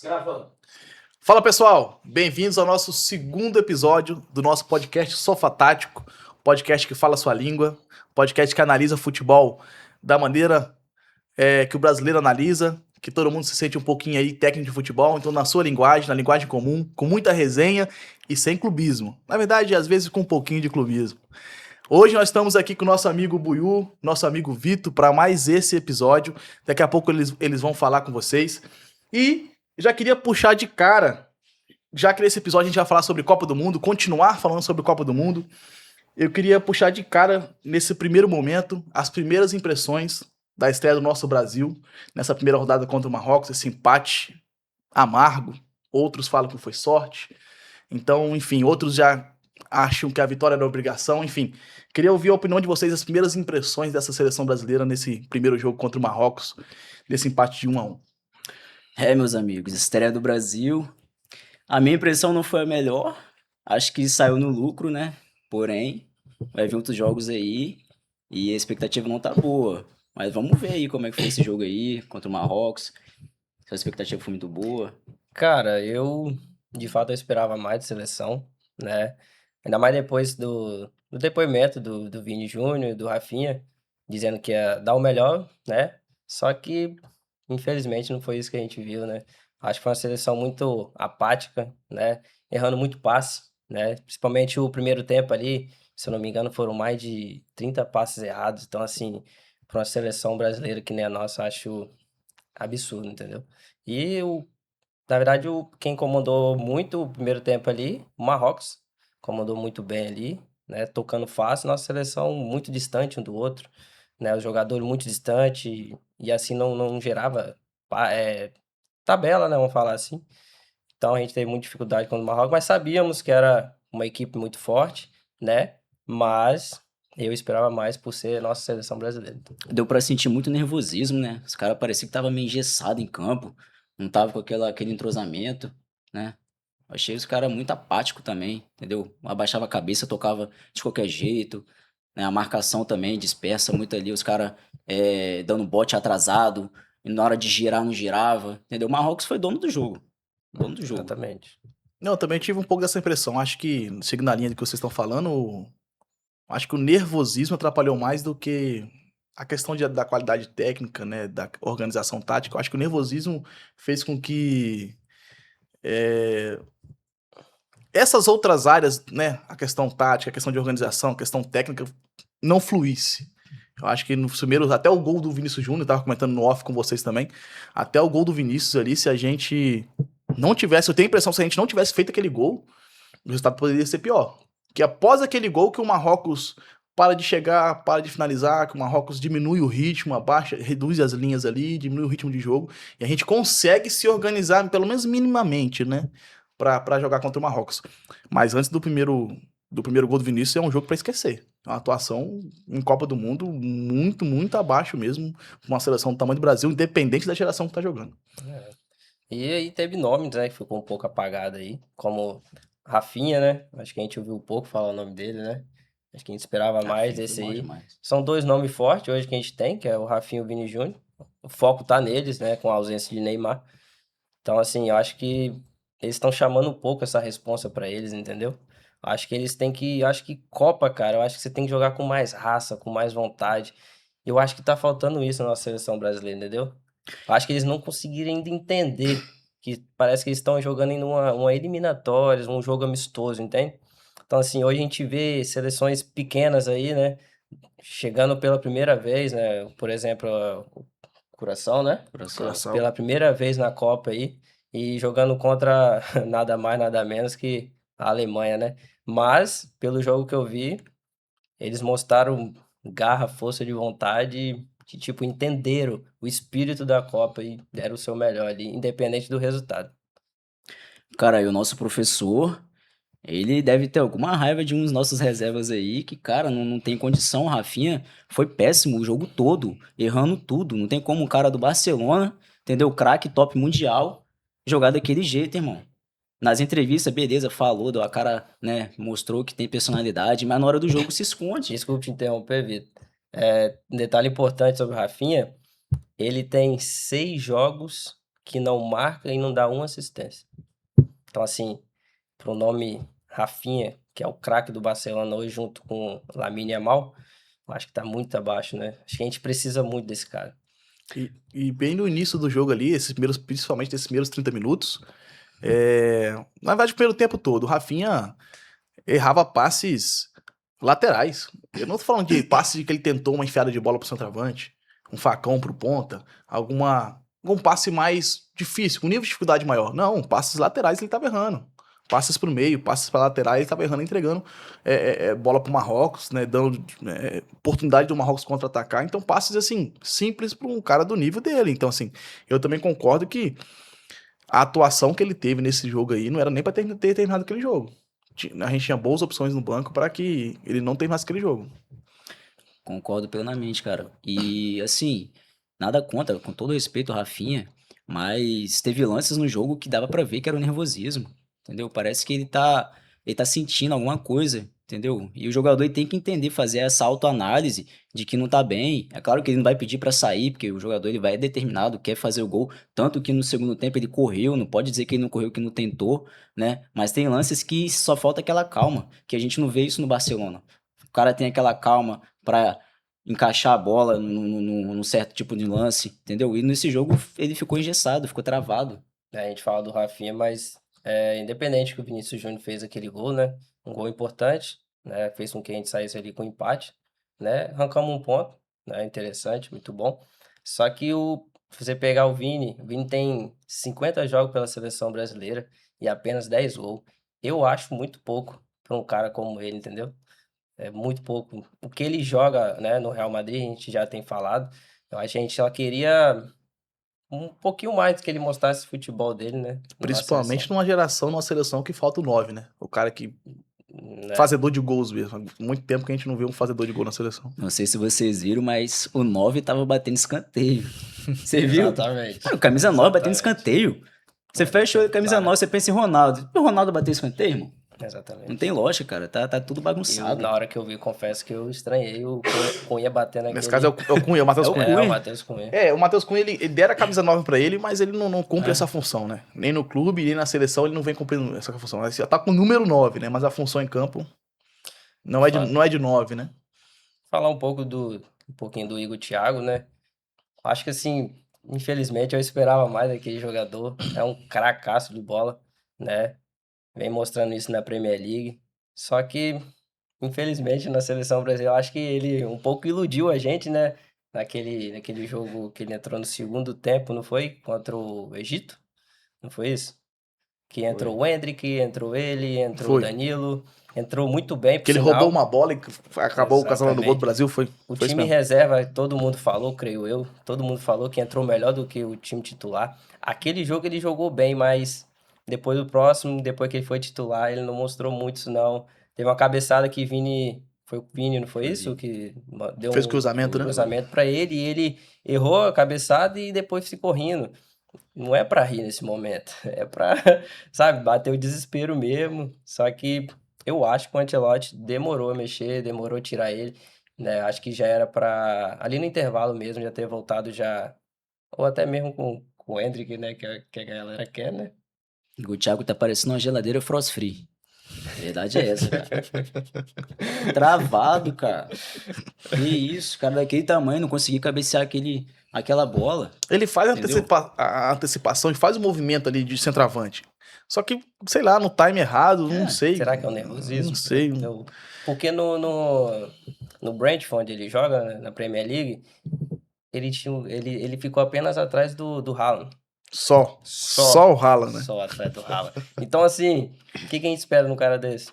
Gravando. Fala pessoal, bem-vindos ao nosso segundo episódio do nosso podcast Sofá Tático, podcast que fala a sua língua, podcast que analisa futebol da maneira que o brasileiro analisa, que todo mundo se sente um pouquinho aí técnico de futebol, então na sua linguagem, na linguagem comum, com muita resenha e sem clubismo. Na verdade, às vezes com um pouquinho de clubismo. Hoje nós estamos aqui com o nosso amigo Buiú, nosso amigo Vitor, para mais esse episódio. Daqui a pouco eles vão falar com vocês. E já queria puxar de cara, já que nesse episódio a gente vai falar sobre Copa do Mundo, continuar falando sobre Copa do Mundo, eu queria puxar de cara, nesse primeiro momento, as primeiras impressões da estreia do nosso Brasil, nessa primeira rodada contra o Marrocos, esse empate amargo. Outros falam que foi sorte. Então, enfim, outros já acham que a vitória era obrigação. Enfim, queria ouvir a opinião de vocês, as primeiras impressões dessa seleção brasileira nesse primeiro jogo contra o Marrocos, desse empate de 1-1. Meus amigos, estreia do Brasil. A minha impressão não foi a melhor. Acho que saiu no lucro, né? Porém, vai vir outros jogos aí e a expectativa não tá boa. Mas vamos ver aí como é que foi esse jogo aí contra o Marrocos. Se a expectativa foi muito boa. Cara, de fato eu esperava mais de seleção, né? Ainda mais depois do depoimento do Vini Júnior e do Rafinha, dizendo que ia dar o melhor, né? Só que, infelizmente, não foi isso que a gente viu, né? Acho que foi uma seleção muito apática, né? Errando muito passe, né? Principalmente o primeiro tempo ali, se eu não me engano, foram mais de 30 passes errados. Então, assim, para uma seleção brasileira que nem a nossa, eu acho absurdo, entendeu? E na verdade, quem comandou muito o primeiro tempo ali, o Marrocos, comandou muito bem ali, né? Tocando fácil, nossa seleção muito distante um do outro, né? Os jogadores muito distantes e assim não gerava tabela, né? Vamos falar assim. Então a gente teve muita dificuldade contra o Marrocos, mas sabíamos que era uma equipe muito forte, né? Mas eu esperava mais por ser nossa seleção brasileira. Deu pra sentir muito nervosismo, né? Os caras pareciam que tava meio engessado em campo. Não tava com aquele entrosamento, né? Achei os caras muito apáticos também, entendeu? Abaixava a cabeça, tocava de qualquer jeito, né? A marcação também dispersa muito ali, os caras dando bote atrasado, e na hora de girar não girava, entendeu? O Marrocos foi dono do jogo, dono do jogo. Exatamente. Não, eu também tive um pouco dessa impressão. Acho que, seguindo a linha do que vocês estão falando, acho que o nervosismo atrapalhou mais do que a questão da qualidade técnica, né, da organização tática. Eu acho que o nervosismo fez com que essas outras áreas, né, a questão tática, a questão de organização, a questão técnica, não fluísse. Eu acho que nos primeiros, até o gol do Vinícius Júnior, eu tava comentando no off com vocês também, até o gol do Vinícius ali, se a gente não tivesse, eu tenho a impressão que se a gente não tivesse feito aquele gol, o resultado poderia ser pior. Que após aquele gol que o Marrocos para de chegar, para de finalizar, que o Marrocos diminui o ritmo, abaixa, reduz as linhas ali, diminui o ritmo de jogo, e a gente consegue se organizar, pelo menos minimamente, né, pra jogar contra o Marrocos. Mas antes do primeiro gol do Vinícius, é um jogo pra esquecer. É uma atuação em Copa do Mundo muito, muito abaixo mesmo, com uma seleção do tamanho do Brasil, independente da geração que tá jogando. E aí teve nomes, né, que ficou um pouco apagado aí, como Rafinha, né? Acho que a gente ouviu pouco falar o nome dele, né? Acho que a gente esperava mais Rafinha desse foi bom aí. demais. São dois nomes fortes hoje que a gente tem, que é o Rafinha e o Vini Júnior. O foco tá neles, né, com a ausência de Neymar. Então, assim, eu acho que eles estão chamando um pouco essa responsa pra eles, entendeu? Acho que eles têm que. Eu acho que Copa, cara, eu acho que você tem que jogar com mais raça, com mais vontade. Eu acho que tá faltando isso na nossa seleção brasileira, entendeu? Eu acho que eles não conseguiram ainda entender que parece que eles estão jogando em uma eliminatórias, um jogo amistoso, entende? Então, assim, hoje a gente vê seleções pequenas aí, né? Chegando pela primeira vez, né? Por exemplo, o Curaçao, né? Coração. Pela primeira vez na Copa aí e jogando contra nada mais, nada menos que a Alemanha, né? Mas, pelo jogo que eu vi, eles mostraram garra, força de vontade, que, tipo, entenderam o espírito da Copa e deram o seu melhor ali, independente do resultado. Cara, e o nosso professor, ele deve ter alguma raiva de uns nossos reservas aí, que, cara, não tem condição. O Rafinha foi péssimo o jogo todo, errando tudo. Não tem como um cara do Barcelona, entendeu? Craque, top mundial, jogar daquele jeito, irmão. Nas entrevistas, beleza, falou, deu a cara, né, mostrou que tem personalidade, mas na hora do jogo se esconde. Desculpe te interromper, Vitor. Um detalhe importante sobre o Rafinha, ele tem 6 jogos que não marca e não dá uma assistência. Então, assim, pro nome Rafinha, que é o craque do Barcelona hoje, junto com Lamine Yamal, eu acho que tá muito abaixo, né? Acho que a gente precisa muito desse cara. E bem no início do jogo ali, principalmente nesses primeiros 30 minutos, na verdade, o primeiro tempo todo, o Rafinha errava passes laterais. Eu não tô falando de passes que ele tentou uma enfiada de bola pro centroavante, um facão pro ponta, algum passe mais difícil, com nível de dificuldade maior. Não, passes laterais ele tava errando. Passes pro meio, passes pra laterais, ele tava errando, entregando bola pro Marrocos, né, dando oportunidade do Marrocos contra-atacar. Então, passes, assim, simples pra um cara do nível dele. Então, assim, eu também concordo que a atuação que ele teve nesse jogo aí não era nem pra ter terminado aquele jogo. A gente tinha boas opções no banco para que ele não terminasse aquele jogo. Concordo plenamente, cara. E assim, nada contra, com todo respeito ao Rafinha, mas teve lances no jogo que dava pra ver que era o nervosismo, entendeu? Parece que ele tá sentindo alguma coisa, entendeu? E o jogador ele tem que entender, fazer essa autoanálise de que não tá bem. É claro que ele não vai pedir pra sair, porque o jogador ele vai determinado, quer fazer o gol, tanto que no segundo tempo ele correu, não pode dizer que ele não correu, que não tentou, né? Mas tem lances que só falta aquela calma, que a gente não vê isso no Barcelona. O cara tem aquela calma para encaixar a bola num certo tipo de lance, entendeu? E nesse jogo ele ficou engessado, ficou travado. A gente fala do Rafinha, mas independente que o Vinícius Júnior fez aquele gol, né? Um gol importante, né? Fez com que a gente saísse ali com empate, né? Arrancamos um ponto, né? Interessante, muito bom. Só que se você pegar o Vini tem 50 jogos pela seleção brasileira e apenas 10 gols. Eu acho muito pouco para um cara como ele, entendeu? É muito pouco. O que ele joga, né, no Real Madrid, a gente já tem falado. Eu acho que a gente só queria um pouquinho mais que ele mostrasse o futebol dele, né? Numa Principalmente seleção, numa geração, numa seleção que falta o 9, né? O cara que. né? Fazedor de gols mesmo. Muito tempo que a gente não vê um fazedor de gol na seleção. Não sei se vocês viram, mas o 9 tava batendo escanteio. Você viu? Exatamente. Cara, o camisa 9 batendo Exatamente. escanteio. Você fecha o olho, camisa Claro. 9, você pensa em Ronaldo. E o Ronaldo bateu escanteio, irmão? Não Exatamente. tem lógica, cara. Tá tudo bagunçado. Na hora que eu vi, confesso que eu estranhei o Cunha batendo Nesse aquele... caso é o Cunha, é o Matheus É o Cunha. Cunha. o Matheus Cunha. O Matheus Cunha, ele deram a camisa 9 pra ele, mas ele não cumpre essa função, né? Nem no clube, nem na seleção, ele não vem cumprindo essa função. Ele já tá com o número 9, né? Mas a função em campo não é de 9, né? Falar um pouquinho do Igor Thiago, né? Acho que assim, infelizmente eu esperava mais daquele jogador. É um cracaço de bola, né? Vem mostrando isso na Premier League. Só que, infelizmente, na seleção brasileira, eu acho que ele um pouco iludiu a gente, né? Naquele jogo que ele entrou no segundo tempo, não foi? Contra o Egito? Não foi isso? Que entrou o Endrick, entrou ele, entrou o Foi. Danilo. Entrou muito bem, por Que ele roubou sinal. uma bola e acabou causando no gol do Exatamente. Brasil, foi O isso time mesmo. reserva, todo mundo falou, creio eu, todo mundo falou que entrou melhor do que o time titular. Aquele jogo ele jogou bem, mas depois do próximo, depois que ele foi titular, ele não mostrou muito isso não. Teve uma cabeçada que foi o Vini, não foi isso? Que deu Fez um cruzamento, né? cruzamento para ele e ele errou a cabeçada e depois ficou rindo. Não é pra rir nesse momento, é pra, sabe, bater o desespero mesmo. Só que eu acho que o Ancelotti demorou a mexer, demorou a tirar ele, né? Acho que já era pra, ali no intervalo mesmo, já ter voltado já, ou até mesmo com o Endrick, né? Que a galera quer, né? O Thiago tá parecendo uma geladeira frost free. A verdade é essa, cara. Travado, cara. Que isso, cara, daquele tamanho, não consegui cabecear aquela bola. Ele faz Entendeu? a antecipação e faz o movimento ali de centroavante. Só que, sei lá, no time errado, não sei. Será que é o Não nervosismo? sei. Porque no Brentford ele joga, né, na Premier League, ele ficou apenas atrás do Haaland. Só o Haaland, né? Só atrás do Haaland. Então, assim, o que a gente espera num cara desse?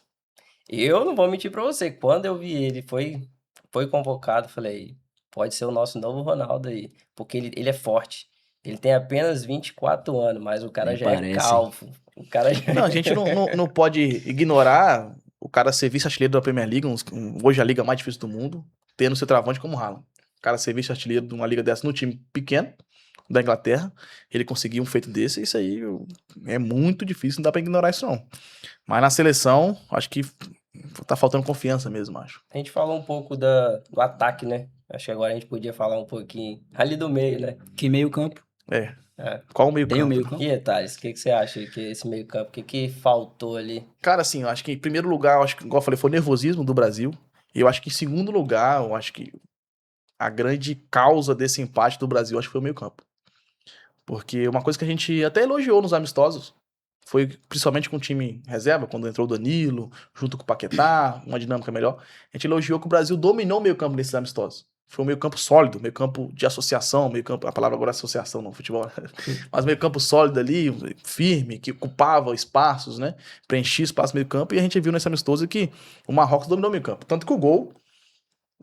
Eu não vou mentir pra você, quando eu vi ele foi convocado, falei, pode ser o nosso novo Ronaldo aí, porque ele é forte. Ele tem apenas 24 anos, mas o cara Nem já é parece. calvo. O cara já... Não, a gente não pode ignorar o cara ser vice-artilheiro da Premier League, hoje a liga mais difícil do mundo, tendo centroavante como o Haaland. O cara ser vice-artilheiro de uma liga dessa no time pequeno da Inglaterra, ele conseguir um feito desse, isso aí é muito difícil, não dá pra ignorar isso não. Mas na seleção, acho que tá faltando confiança mesmo, acho. A gente falou um pouco do ataque, né? Acho que agora a gente podia falar um pouquinho ali do meio, né? Que meio campo. É. É. Qual o meio Tem o campo? meio né? campo? E Thales, o que você acha que esse meio campo, o que faltou ali? Cara, assim, eu acho que em primeiro lugar, eu acho que, igual eu falei, foi o nervosismo do Brasil. E eu acho que em segundo lugar, eu acho que a grande causa desse empate do Brasil, acho que foi o meio campo. Porque uma coisa que a gente até elogiou nos amistosos foi, principalmente com o time reserva, quando entrou o Danilo, junto com o Paquetá, uma dinâmica melhor, a gente elogiou que o Brasil dominou o meio campo nesses amistosos. Foi um meio campo sólido, meio campo de associação, meio campo, a palavra agora é associação no futebol, mas meio campo sólido ali, firme, que ocupava espaços, né? Preenchia espaço no meio campo, e a gente viu nesse amistoso que o Marrocos dominou o meio campo. Tanto que o gol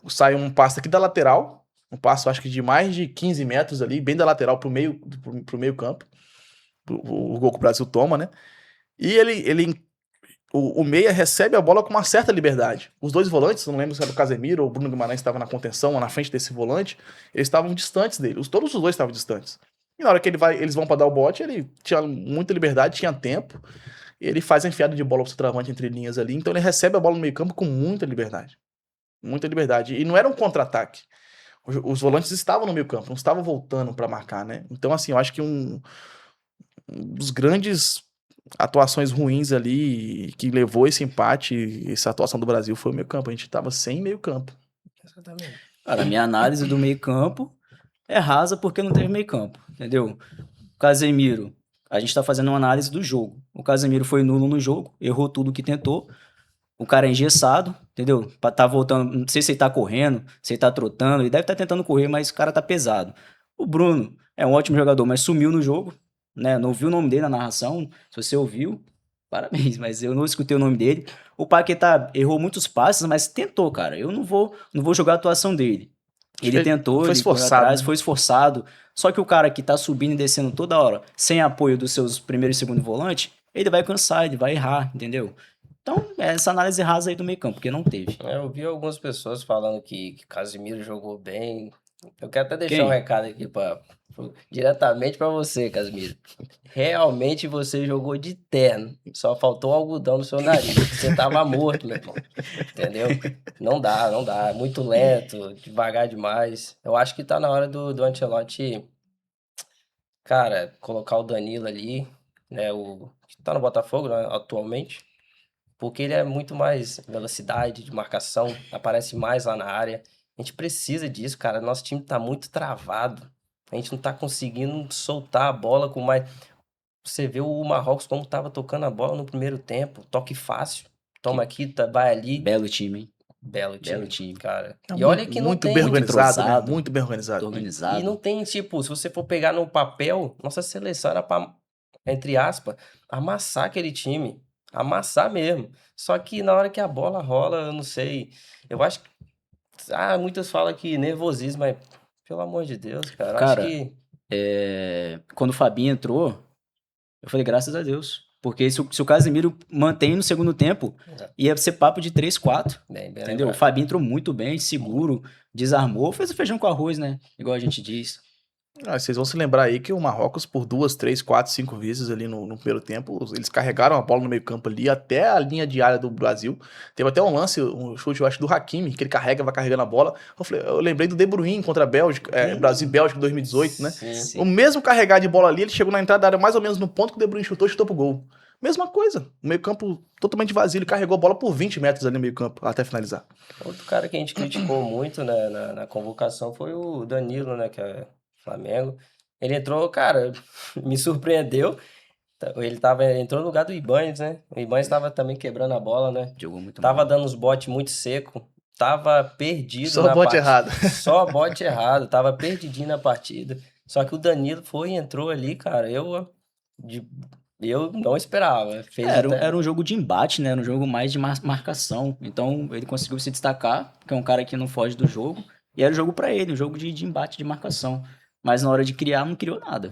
sai um passe aqui da lateral, um passe acho que de mais de 15 metros ali, bem da lateral pro meio campo, o gol que o Brasil toma, né? E o meia recebe a bola com uma certa liberdade. Os dois volantes, não lembro se era o Casemiro ou o Bruno Guimarães estava na contenção ou na frente desse volante, eles estavam distantes dele. Todos os dois estavam distantes. E na hora que eles vão para dar o bote, ele tinha muita liberdade, tinha tempo. E ele faz a enfiada de bola pro centroavante entre linhas ali. Então ele recebe a bola no meio campo com muita liberdade. Muita liberdade. E não era um contra-ataque. Os volantes estavam no meio campo, não estavam voltando para marcar, né? Então, assim, eu acho que um dos grandes atuações ruins ali que levou esse empate, essa atuação do Brasil foi o meio campo. A gente tava sem meio campo. Exatamente. Cara, a minha análise do meio campo é rasa porque não teve meio campo, entendeu? Casemiro, a gente tá fazendo uma análise do jogo. O Casemiro foi nulo no jogo, errou tudo que tentou. O cara é engessado, entendeu? Tá voltando, não sei se ele tá correndo, se ele tá trotando, ele deve estar tentando correr, mas o cara tá pesado. O Bruno é um ótimo jogador, mas sumiu no jogo, né? Não ouvi o nome dele na narração. Se você ouviu, parabéns, mas eu não escutei o nome dele. O Paquetá errou muitos passes, mas tentou, cara. Eu não vou jogar a atuação dele. Ele tentou, foi ele correu esforçado, atrás, né? foi esforçado. Só que o cara que tá subindo e descendo toda hora, sem apoio dos seus primeiro e segundo volante, ele vai cansar, ele vai errar, entendeu? Então, essa análise rasa aí do meio campo, porque não teve. Eu vi algumas pessoas falando que Casemiro jogou bem. Eu quero até deixar Quem? um recado aqui diretamente para você, Casemiro. Realmente você jogou de terno. Só faltou algodão no seu nariz. Você tava morto, meu irmão. Entendeu? Não dá, não dá. É muito lento, devagar demais. Eu acho que tá na hora do Ancelotti, cara, colocar o Danilo ali, né? O que tá no Botafogo, né, atualmente. Porque ele é muito mais velocidade de marcação, aparece mais lá na área. A gente precisa disso, cara. Nosso time tá muito travado. A gente não tá conseguindo soltar a bola com mais. Você vê o Marrocos como tava tocando a bola no primeiro tempo. Toque fácil. Toma aqui, vai ali. Belo time, hein? Belo time, Belo time. cara. É E olha que não muito tem. bem organizado, né? entrosado, Muito bem Muito organizado. E organizado. não tem, tipo, se você for pegar no papel, nossa seleção era pra, entre aspas, amassar aquele time. Amassar mesmo. Só que na hora que a bola rola, eu não sei. Eu acho que. Muitos falam que nervosismo, mas pelo amor de Deus, cara. Eu acho Cara, que. quando o Fabinho entrou, eu falei, graças a Deus. Porque se o Casemiro mantém no segundo tempo, Exato. ia ser papo de 3-4. Bem Entendeu? O lembrado. Fabinho entrou muito bem, seguro, desarmou, fez o feijão com arroz, né? Igual a gente diz. Vocês vão se lembrar aí que o Marrocos, por 2, 3, 4, 5 vezes ali no primeiro tempo, eles carregaram a bola no meio campo ali até a linha de área do Brasil. Teve até um lance, um chute, eu acho, do Hakimi, que ele carrega, vai carregando a bola. Eu lembrei do De Bruyne contra a Bélgica, Brasil e Bélgica 2018, né? Sim. O mesmo carregar de bola ali, ele chegou na entrada da área mais ou menos no ponto que o De Bruyne chutou e chutou pro gol. Mesma coisa, o meio campo totalmente vazio, ele carregou a bola por 20 metros ali no meio campo, até finalizar. Outro cara que a gente criticou muito, né, na convocação foi o Danilo, né, que é Flamengo. Ele entrou, cara, me surpreendeu. Entrou no lugar do Ibañez, né? O Ibañez tava também quebrando a bola, né? Jogou muito Tava mal. dando uns botes muito seco. Tava perdido Só na bote partida. errado. Só bote errado. Tava perdidinho na partida. Só que o Danilo foi e entrou ali, cara. Eu não esperava. Fez Era um jogo de embate, né? Era um jogo mais de marcação. Então ele conseguiu se destacar, porque é um cara que não foge do jogo. E era o jogo pra ele, um jogo de embate, de marcação. Mas na hora de criar, não criou nada.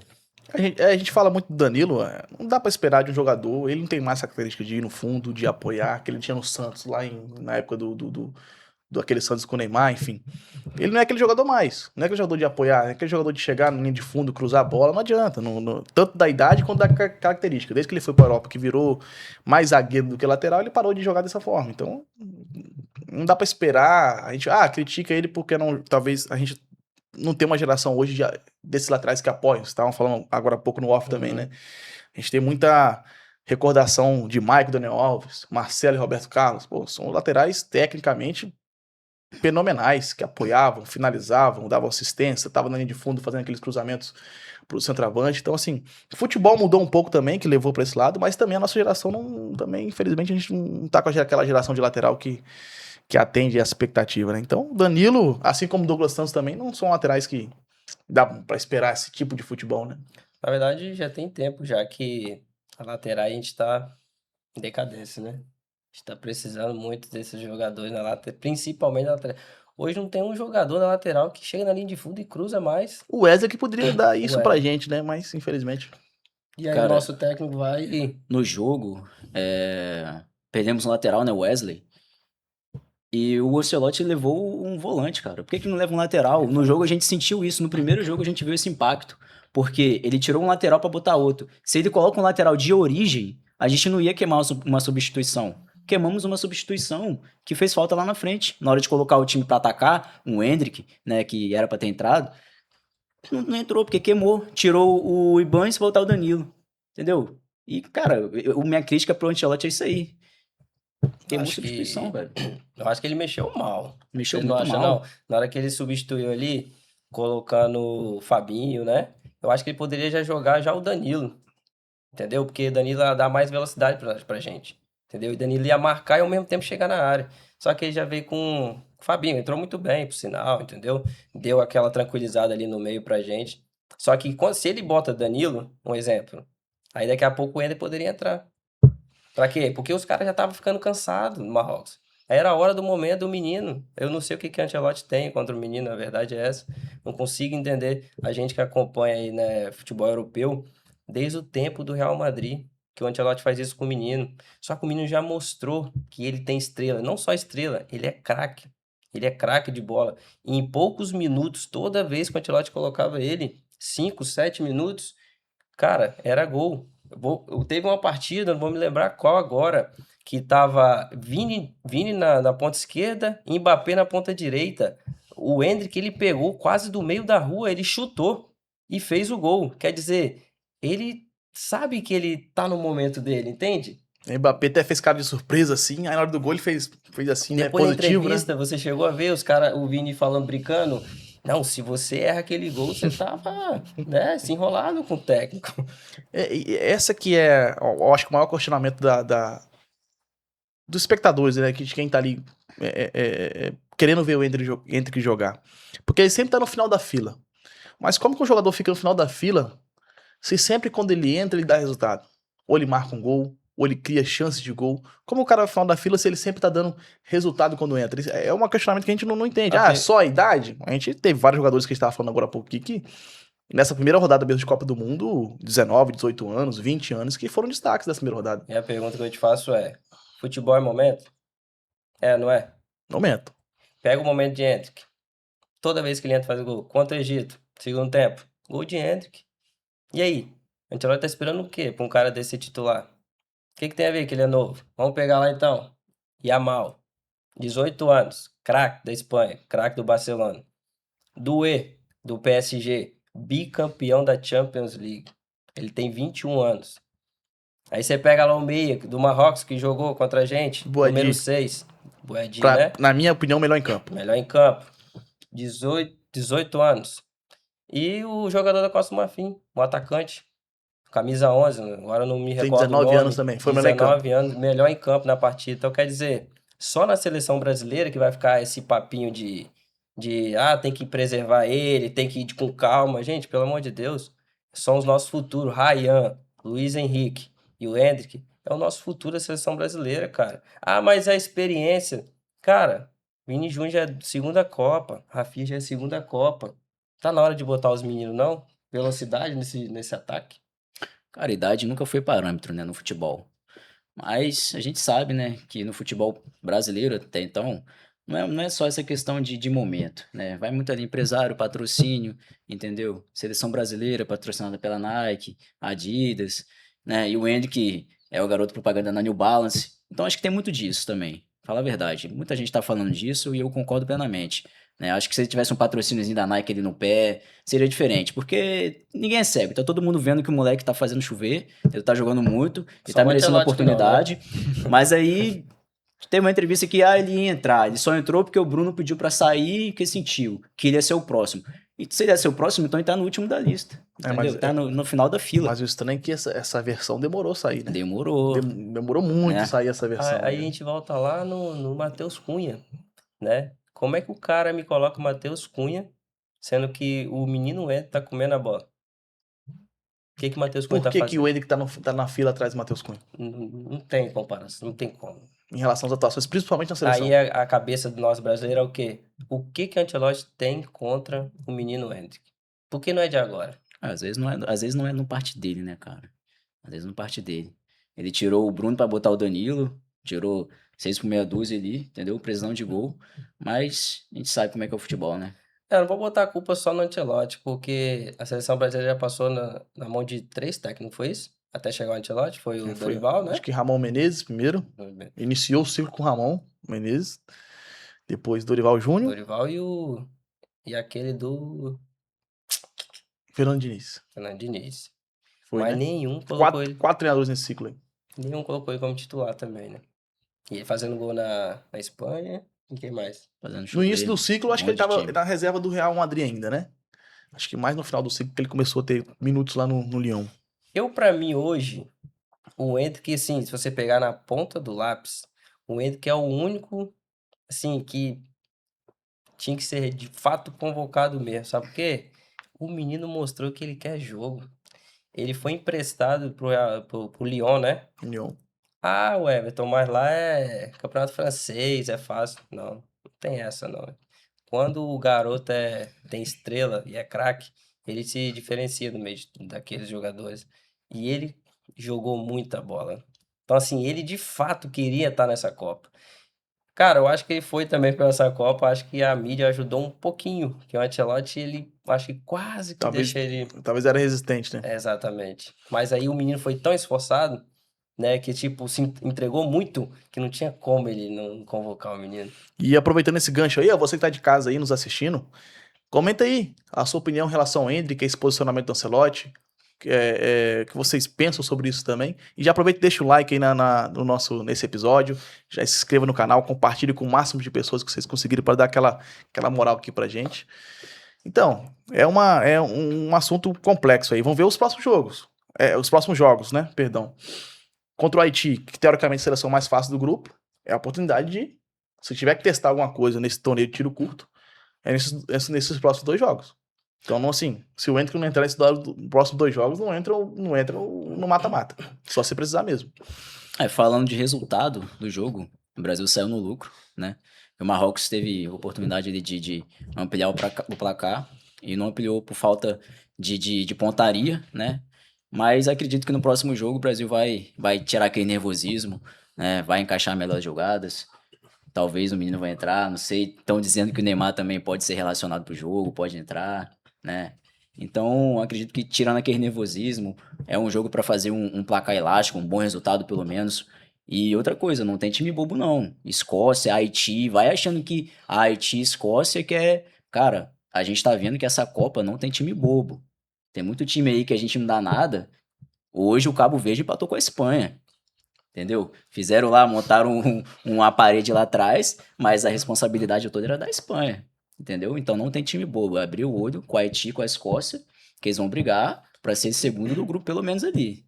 A gente fala muito do Danilo, não dá pra esperar de um jogador, ele não tem mais essa característica de ir no fundo, de apoiar, que ele tinha no Santos lá na época do aquele Santos com o Neymar, enfim. Ele não é aquele jogador mais, não é aquele jogador de apoiar, é aquele jogador de chegar na linha de fundo, cruzar a bola, não adianta, tanto da idade quanto da característica. Desde que ele foi pra Europa, que virou mais zagueiro do que lateral, ele parou de jogar dessa forma. Então, não dá pra esperar, a gente critica ele porque não, talvez a gente não tem uma geração hoje desses laterais que apoiam. Vocês estavam falando agora há pouco no off também, né? A gente tem muita recordação de Maicon, Daniel Alves, Marcelo e Roberto Carlos. Pô, são laterais tecnicamente fenomenais, que apoiavam, finalizavam, davam assistência, estavam na linha de fundo fazendo aqueles cruzamentos pro centroavante. Então, assim, o futebol mudou um pouco também, que levou para esse lado, mas também a nossa geração não, também, infelizmente, a gente não tá com aquela geração de lateral que atende essa expectativa, né? Então, Danilo, assim como Douglas Santos também, não são laterais que dá para esperar esse tipo de futebol, né? Na verdade, já tem tempo já que a lateral a gente tá em decadência, né? A gente tá precisando muito desses jogadores na lateral, principalmente na lateral. Hoje não tem um jogador na lateral que chega na linha de fundo e cruza mais. O Wesley que poderia dar isso pra Wesley. gente, né? Mas, infelizmente... E aí o Cara, nosso técnico vai e... no jogo, perdemos um lateral, né, Wesley. E o Ancelotti levou um volante, cara. Por que que não leva um lateral? No jogo a gente sentiu isso. No primeiro jogo a gente viu esse impacto. Porque ele tirou um lateral pra botar outro. Se ele coloca um lateral de origem, a gente não ia queimar uma substituição. Queimamos uma substituição que fez falta lá na frente. Na hora de colocar o time pra atacar, um Endrick, né, que era pra ter entrado, não entrou, porque queimou. Tirou o Ibanes e botar o Danilo. Entendeu? E, cara, minha crítica pro Ancelotti é isso aí. Queimou Acho substituição, que... velho. Eu acho que ele mexeu mal. Mexeu Vocês não muito acham, mal. não? Na hora que ele substituiu ali, colocando o Fabinho, né? Eu acho que ele poderia já jogar já o Danilo, entendeu? Porque Danilo ia dar mais velocidade pra gente, entendeu? E Danilo ia marcar e ao mesmo tempo chegar na área. Só que ele já veio com o Fabinho, entrou muito bem, por sinal, entendeu? Deu aquela tranquilizada ali no meio pra gente. Só que se ele bota Danilo, um exemplo, aí daqui a pouco o Ender poderia entrar. Pra quê? Porque os caras já estavam ficando cansados no Marrocos. Aí era a hora do momento do menino. Eu não sei o que que Ancelotti tem contra o menino, a verdade é essa. Não consigo entender a gente que acompanha aí, né, futebol europeu, desde o tempo do Real Madrid, que o Ancelotti faz isso com o menino. Só que o menino já mostrou que ele tem estrela. Não só estrela, ele é craque. Ele é craque de bola. E em poucos minutos, toda vez que o Ancelotti colocava ele, 5, 7 minutos, cara, era gol. Teve uma partida, não vou me lembrar qual agora, que tava Vini na ponta esquerda e Mbappé na ponta direita. O Endrick, ele pegou quase do meio da rua, ele chutou e fez o gol. Quer dizer, ele sabe que ele tá no momento dele, entende? O Mbappé até fez cara de surpresa, assim. Aí na hora do gol ele fez assim, né? Depois da Positivo, né? entrevista, você chegou a ver os cara, o Vini falando, brincando. Não, se você erra aquele gol, você tava, né, se enrolado com o técnico. E essa que é, eu acho que o maior questionamento dos espectadores, né? De quem tá ali querendo ver o Endrick jogar. Porque ele sempre tá no final da fila. Mas como que o jogador fica no final da fila se sempre quando ele entra ele dá resultado? Ou ele marca um gol, ou ele cria chances de gol. Como o cara no final da fila se ele sempre tá dando resultado quando entra? Isso é um questionamento que a gente não entende. A Ah, pe- só a idade? A gente teve vários jogadores que a gente tava falando agora há pouco aqui que nessa primeira rodada mesmo de Copa do Mundo, 19, 18 anos, 20 anos, que foram destaques dessa primeira rodada. E a pergunta que eu te faço é: futebol é momento? É, não é? Momento. Pega o momento de Endrick. Toda vez que ele entra faz gol. Contra o Egito, segundo tempo, gol de Endrick. E aí? A Ancelotti tá esperando o quê pra um cara desse ser titular? O que que tem a ver que ele é novo? Vamos pegar lá então. Yamal, 18 anos, craque da Espanha, craque do Barcelona. Doué, do PSG, bicampeão da Champions League. Ele tem 21 anos. Aí você pega lá o meia do Marrocos que jogou contra a gente, número Boadi, 6, Boadi, né? na minha opinião, melhor em campo. Melhor em campo. 18 anos. E o jogador da Costa do Marfim, o atacante, camisa 11, agora eu não me Tem recordo o 19 anos nome. também, foi melhor em campo. 19 anos, melhor em campo na partida. Então quer dizer, só na seleção brasileira que vai ficar esse papinho de tem que preservar ele, tem que ir com calma. Gente, pelo amor de Deus, são os nossos futuros. Ryan, Luiz Henrique e o Endrick é o nosso futuro da seleção brasileira, cara. Ah, mas a experiência. Cara, Vini Júnior já é segunda Copa, Rafinha já é segunda Copa. Tá na hora de botar os meninos, não? Velocidade nesse ataque. Cara, idade nunca foi parâmetro, né, no futebol. Mas a gente sabe, né, que no futebol brasileiro até então, não é só essa questão de momento, né? Vai muito ali empresário, patrocínio, entendeu? Seleção brasileira patrocinada pela Nike, Adidas, né? E o Andy, que é o garoto propaganda da New Balance. Então acho que tem muito disso também. Fala a verdade. Muita gente tá falando disso e eu concordo plenamente. né? Acho que se ele tivesse um patrocíniozinho da Nike ali no pé, seria diferente, porque ninguém é cego, tá todo mundo vendo que o moleque tá fazendo chover, ele tá jogando muito, ele Só tá o merecendo a Ancelotti que não, né? oportunidade, mas aí teve uma entrevista que ele ia entrar, ele só entrou porque o Bruno pediu pra sair e que sentiu, que ele ia ser o próximo. E se ele ia ser o próximo, então ele tá no último da lista, entendeu? Tá no final da fila. Mas o estranho é que essa versão demorou a sair, né? Demorou, Demorou muito né? sair essa versão. Aí a né? gente volta lá no Matheus Cunha, né? Como é que o cara me coloca o Matheus Cunha, sendo que o menino Ed tá comendo a bola? O que que o Matheus Cunha Por tá que, que o fazendo? Henrique tá na fila atrás do Matheus Cunha? Não tem comparação, não tem como. Em relação às atuações, principalmente na seleção. Aí a cabeça do nosso brasileiro é o quê? O que que o Ancelotti tem contra o menino Hendrick? Por que não é de agora? Às vezes não é no parte dele, né, cara? Às vezes no parte dele. Ele tirou o Bruno pra botar o Danilo, tirou 6 por meia dúzia ali, entendeu? Precisão de gol. Mas a gente sabe como é que é o futebol, né? Eu não vou botar a culpa só no Ancelotti, porque a seleção brasileira já passou na mão de 3 técnicos, foi isso? Até chegar o Ancelotti, foi o Foi, Dorival, né? acho que Ramon Menezes primeiro. Iniciou o ciclo com Ramon Menezes. Depois Dorival Júnior. Dorival e aquele do Fernando Diniz. Fernando Diniz. Foi, Mas né? nenhum colocou ele, Quatro treinadores nesse ciclo aí. nenhum colocou ele como titular também, né? E ele fazendo gol na Espanha, e quem mais? Fazendo No início chover. do ciclo, acho que ele monte de tava time. na reserva do Real Madrid ainda, né? Acho que mais no final do ciclo que ele começou a ter minutos lá no Lyon. Pra mim, hoje, o Endrick, assim, se você pegar na ponta do lápis, o Endrick é o único, assim, que tinha que ser de fato convocado mesmo, sabe por quê? O menino mostrou que ele quer jogo. Ele foi emprestado pro Lyon, né? Lyon. Ah, o Everton, mas lá é campeonato francês, é fácil. Não tem essa, não. Quando o garoto tem estrela e é craque, ele se diferencia do meio daqueles jogadores. E ele jogou muita bola. Então, assim, ele de fato queria estar nessa Copa. Cara, eu acho que ele foi também para essa Copa. Acho que a mídia ajudou um pouquinho. Que o Ancelotti, ele acho que quase que Talvez, deixa ele. talvez era resistente, né? Exatamente. Mas aí o menino foi tão esforçado, né? Que, tipo, se entregou muito que não tinha como ele não convocar o menino. E aproveitando esse gancho aí, ó, você que tá de casa aí nos assistindo, comenta aí a sua opinião em relação ao Endrick, esse posicionamento do Ancelotti, que vocês pensam sobre isso também. E já aproveita e deixa o like aí nesse episódio, já se inscreva no canal, compartilhe com o máximo de pessoas que vocês conseguirem para dar aquela moral aqui pra gente. Então, é um assunto complexo aí. Vamos ver os próximos jogos. Os próximos jogos, né? Perdão. Contra o Haiti, que teoricamente é a seleção mais fácil do grupo, é a oportunidade de, se tiver que testar alguma coisa nesse torneio de tiro curto, nesses próximos 2 jogos. Então, não, assim, se o Endrick não entrar nesses próximos 2 jogos, não entra no mata-mata. Só se precisar mesmo. Falando de resultado do jogo, o Brasil saiu no lucro, né? O Marrocos teve a oportunidade ali de ampliar o placar e não ampliou por falta de pontaria, né? Mas acredito que no próximo jogo o Brasil vai tirar aquele nervosismo, né? Vai encaixar melhor as jogadas. Talvez o menino vai entrar, não sei. Estão dizendo que o Neymar também pode ser relacionado pro jogo, pode entrar, né? Então, acredito que tirando aquele nervosismo, é um jogo para fazer um placar elástico, um bom resultado pelo menos. E outra coisa, não tem time bobo não. Escócia, Haiti, vai achando que a Haiti e Escócia que é... Cara, a gente tá vendo que essa Copa não tem time bobo. Tem muito time aí que a gente não dá nada. Hoje o Cabo Verde empatou com a Espanha. Entendeu? Fizeram lá, montaram uma parede lá atrás, mas a responsabilidade toda era da Espanha. Entendeu? Então não tem time bobo. Abriu o olho com a Haiti, com a Escócia, que eles vão brigar para ser segundo do grupo, pelo menos ali.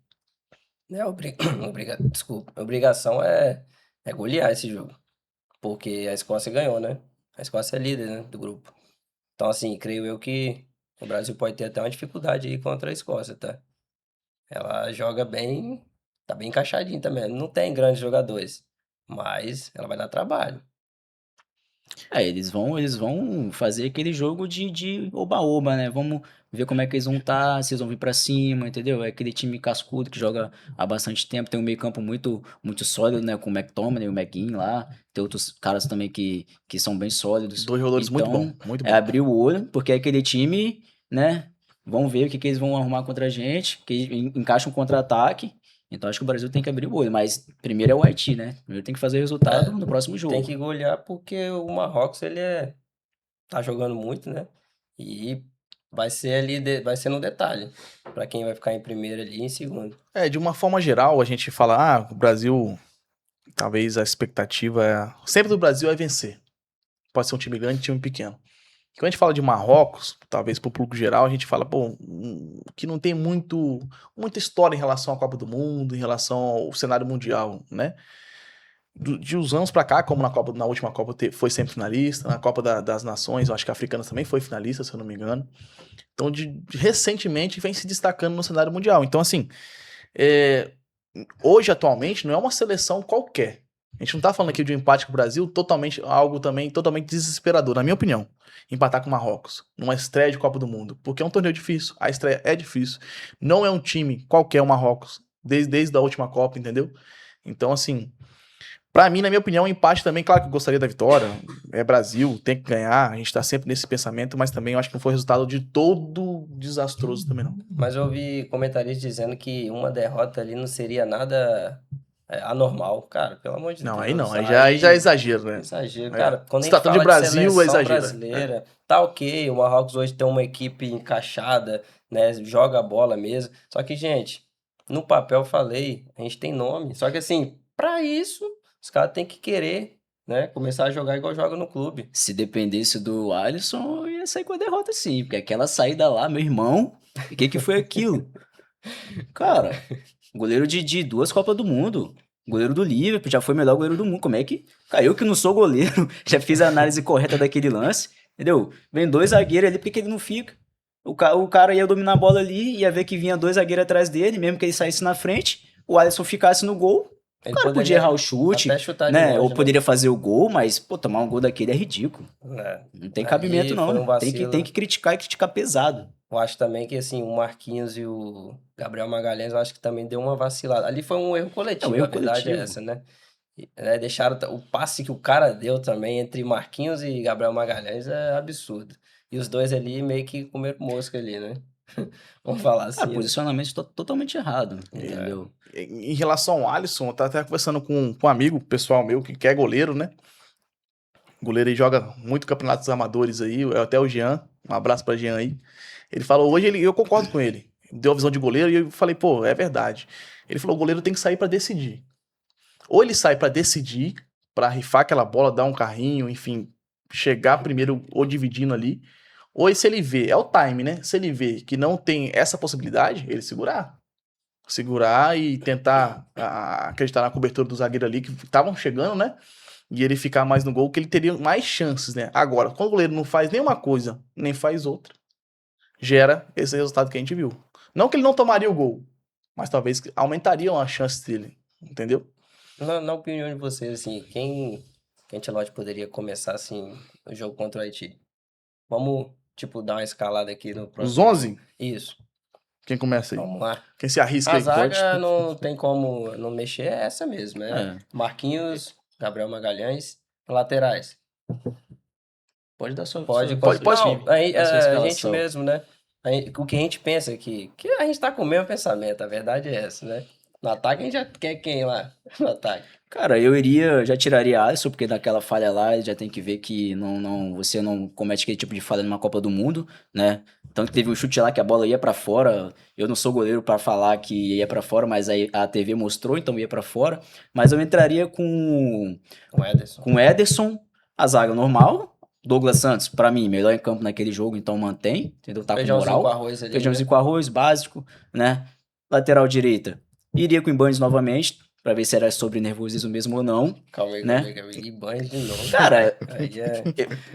Desculpa. A obrigação é golear esse jogo. Porque a Escócia ganhou, né? A Escócia é líder, né, do grupo. Então, assim, creio eu que o Brasil pode ter até uma dificuldade aí contra a Escócia, tá? Ela joga bem, tá bem encaixadinho também. Não tem grandes jogadores, mas ela vai dar trabalho. Eles vão fazer aquele jogo de oba-oba, né? Vamos ver como é que eles vão estar, se eles vão vir pra cima, entendeu? É aquele time cascudo que joga há bastante tempo, tem um meio-campo muito sólido, né? Com o McTominay, o McGinn lá, tem outros caras também que são bem sólidos. 2 jogadores muito Então, bom, muito bom. é abrir o olho, porque é aquele time, né? Vamos ver o que eles vão arrumar contra a gente, que encaixa um contra-ataque. Então acho que o Brasil tem que abrir o olho, mas primeiro é o Haiti, né? Primeiro tem que fazer resultado no próximo jogo. Tem que golear porque o Marrocos, ele é tá jogando muito, né? E vai ser ali, vai ser no detalhe, pra quem vai ficar em primeiro ali e em segundo. De uma forma geral, a gente fala, o Brasil, talvez a expectativa sempre do Brasil é vencer. Pode ser um time grande, time pequeno. Quando a gente fala de Marrocos, talvez pro público geral, a gente fala, que não tem muita história em relação à Copa do Mundo, em relação ao cenário mundial, né? De uns anos pra cá, como na última Copa foi sempre finalista, na Copa das Nações, eu acho que a Africana também foi finalista, se eu não me engano. Então, recentemente, vem se destacando no cenário mundial. Então, assim, hoje, atualmente, não é uma seleção qualquer. A gente não tá falando aqui de um empate com o Brasil, algo também totalmente desesperador, na minha opinião. Empatar com o Marrocos, numa estreia de Copa do Mundo. Porque é um torneio difícil, a estreia é difícil. Não é um time qualquer o Marrocos, desde a última Copa, entendeu? Então, assim, pra mim, na minha opinião, um empate também, claro que eu gostaria da vitória. É Brasil, tem que ganhar, a gente tá sempre nesse pensamento, mas também eu acho que não foi resultado de todo desastroso também, não. Mas eu ouvi comentaristas dizendo que uma derrota ali não seria nada anormal. Cara, pelo amor de Não, Deus. aí não, aí já é exagero, né? Exagero. Cara, quando a Se gente tratando de fala de Brasil, é seleção exagero. brasileira, tá ok, o Marrocos hoje tem uma equipe encaixada, né, joga a bola mesmo. Só que, gente, no papel eu falei, a gente tem nome. Só que assim, pra isso, os caras têm que querer, né, começar a jogar igual joga no clube. Se dependesse do Alisson, eu ia sair com a derrota sim, porque aquela saída lá, meu irmão, o que foi aquilo? Cara, goleiro de 2 Copas do Mundo, goleiro do Liverpool, já foi o melhor goleiro do mundo, como é que... Cara, eu que não sou goleiro, já fiz a análise correta daquele lance, entendeu? Vem 2 zagueiros ali, por que ele não fica? O cara ia dominar a bola ali, ia ver que vinha 2 zagueiros atrás dele, mesmo que ele saísse na frente, o Alisson ficasse no gol, Ele o cara podia poderia errar o chute, até chutar de né? longe, Ou né? poderia fazer o gol, mas, pô, tomar um gol daquele é ridículo. É. Não tem Ali cabimento, foi não. um vacilo. Tem que criticar e criticar pesado. Eu acho também que assim, o Marquinhos e o Gabriel Magalhães, eu acho que também deu uma vacilada. Ali foi um erro coletivo, erro a verdade é coletivo. essa, né? Deixaram o passe que o cara deu também entre Marquinhos e Gabriel Magalhães é absurdo. E os dois ali meio que comeram mosca ali, né? Vamos falar Cara, assim, né? posicionamento totalmente errado, É. entendeu? Em relação ao Alisson, eu tava até conversando com um amigo pessoal meu que é goleiro, né? O goleiro aí joga muito campeonatos amadores aí, até o Jean. Um abraço pra Jean aí. Ele falou, hoje eu concordo com ele. Deu a visão de goleiro e eu falei, pô, é verdade. Ele falou, o goleiro tem que sair pra decidir. Ou ele sai pra decidir, pra rifar aquela bola, dar um carrinho, enfim, chegar primeiro ou dividindo ali. Ou se ele vê, é o time, né? Se ele vê que não tem essa possibilidade, ele segurar. Segurar e tentar acreditar na cobertura do zagueiro ali, que estavam chegando, né? E ele ficar mais no gol, que ele teria mais chances, né? Agora, quando o goleiro não faz nenhuma coisa, nem faz outra, gera esse resultado que a gente viu. Não que ele não tomaria o gol, mas talvez aumentariam as chances dele, entendeu? Na opinião de vocês, assim, quem Ancelotti poderia começar, assim, o jogo contra o Haiti? Vamos, tipo, dar uma escalada aqui no Os próximo. 11, Isso, quem começa aí? vamos lá. Quem se arrisca A aí? zaga não tem como não mexer, é essa mesmo, É. Marquinhos, Gabriel Magalhães, laterais. Pode dar sua Pode. Não, aí, a sua a gente escalação. mesmo, né? O que a gente pensa que a gente tá com o mesmo pensamento, a verdade é essa, né? No ataque a gente já quer quem lá no ataque? Cara, já tiraria Alisson, porque naquela falha lá, ele já tem que ver que você não comete aquele tipo de falha numa Copa do Mundo, né? Tanto que teve um chute lá que a bola ia pra fora. Eu não sou goleiro pra falar que ia pra fora, mas aí a TV mostrou, então ia pra fora. Mas eu entraria com O Ederson. o Ederson, a zaga normal. Douglas Santos, pra mim, melhor em campo naquele jogo, então mantém, entendeu? Tá com Feijãozinho moral. com arroz ali, Feijãozinho né? com arroz, básico, né? Lateral direita. Iria com o Ibanez novamente, pra ver se era sobre nervosismo mesmo ou não. Calma aí, né? E banho de novo. Cara, Aí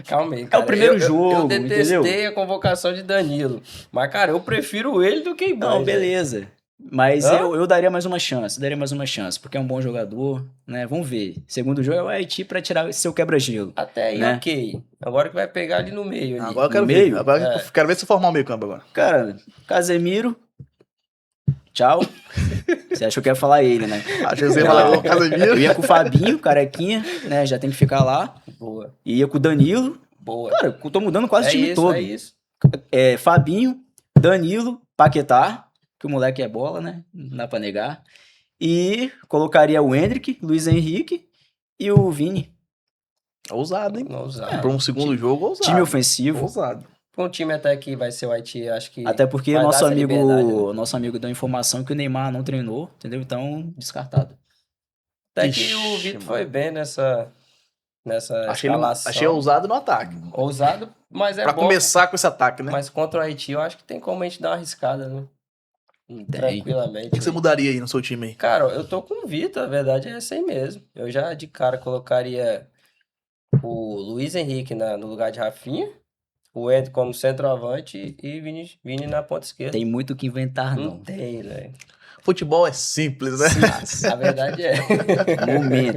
calma aí, cara. o primeiro Eu jogo, detestei entendeu? a convocação de Danilo. Mas, cara, eu prefiro ele do que Ibanez. Não, beleza. Mas Hã? eu daria mais uma chance, porque é um bom jogador, né? Vamos ver. Segundo jogo é o Haiti pra tirar seu quebra-gelo. Até aí, né? ok. Agora que vai pegar ali no meio. Ali. Agora eu quero No ver. meio? Agora É. eu quero ver se formar o meio campo agora. Cara, Casemiro, tchau. Você achou que eu ia falar ele, né? Acho que você ia Não. falar o Casemiro. Eu ia com o Fabinho, carequinha, né? Já tem que ficar lá. Boa, E ia com o Danilo. boa. Cara, eu tô mudando quase o time isso, todo. é isso. Fabinho, Danilo, Paquetá, que o moleque é bola, né? Não dá pra negar. E colocaria o Endrick, Luiz Henrique e o Vini. Ousado, hein? Ousado. Para um segundo jogo, ousado. Time ofensivo. Ousado. Um time até que vai ser o Haiti, acho que Até porque vai dar essa liberdade, né? nosso amigo deu informação que o Neymar não treinou, entendeu? Então, descartado. Até que Ixi, o Vitor mano. foi bem nessa Achei escalação. ousado no ataque. Ousado, mas é Pra bom. começar com esse ataque, né? Mas contra o Haiti, eu acho que tem como a gente dar uma arriscada, né? Tranquilamente. O que você aí. mudaria aí no seu time aí? Cara, eu tô com o Vitor, a verdade é essa aí mesmo. Eu já de cara colocaria o Luiz Henrique no lugar de Rafinha, o Ed como centroavante e Vini na ponta esquerda. Tem muito o que inventar, Não não. tem, velho. Futebol é simples, né? A verdade é.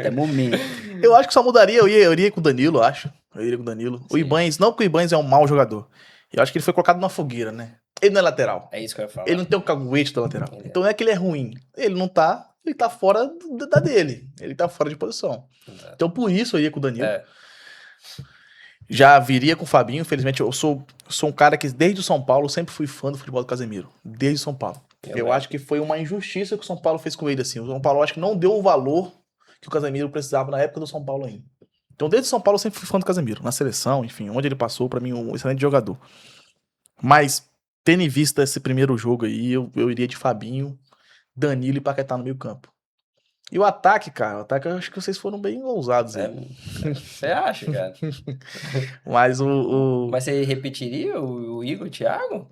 É momento. Eu acho que só mudaria, eu iria com o Danilo, eu acho. Eu iria com o Danilo. O Sim. Ibanez, não que o Ibanez é um mau jogador. Eu acho que ele foi colocado na fogueira, né? Ele não é lateral. É isso que eu ia falar. Ele não tem um caguete da lateral. Ele é. Então não é que ele é ruim. Ele não tá, ele tá fora da dele. Ele tá fora de posição. Exato. Então por isso eu ia com o Danilo. É, Já viria com o Fabinho, infelizmente eu sou um cara que desde o São Paulo sempre fui fã do futebol do Casemiro. Desde o São Paulo. Eu acho que foi uma injustiça que o São Paulo fez com ele, assim. O São Paulo acho que não deu o valor que o Casemiro precisava na época do São Paulo ainda. Então desde o São Paulo eu sempre fui fã do Casemiro. Na seleção, enfim, onde ele passou, pra mim, um excelente jogador. Mas, tendo em vista esse primeiro jogo aí, eu iria de Fabinho, Danilo e Paquetá no meio campo. E o ataque, cara, eu acho que vocês foram bem ousados aí. você acha, cara? Mas Mas você repetiria o Igor, o Thiago?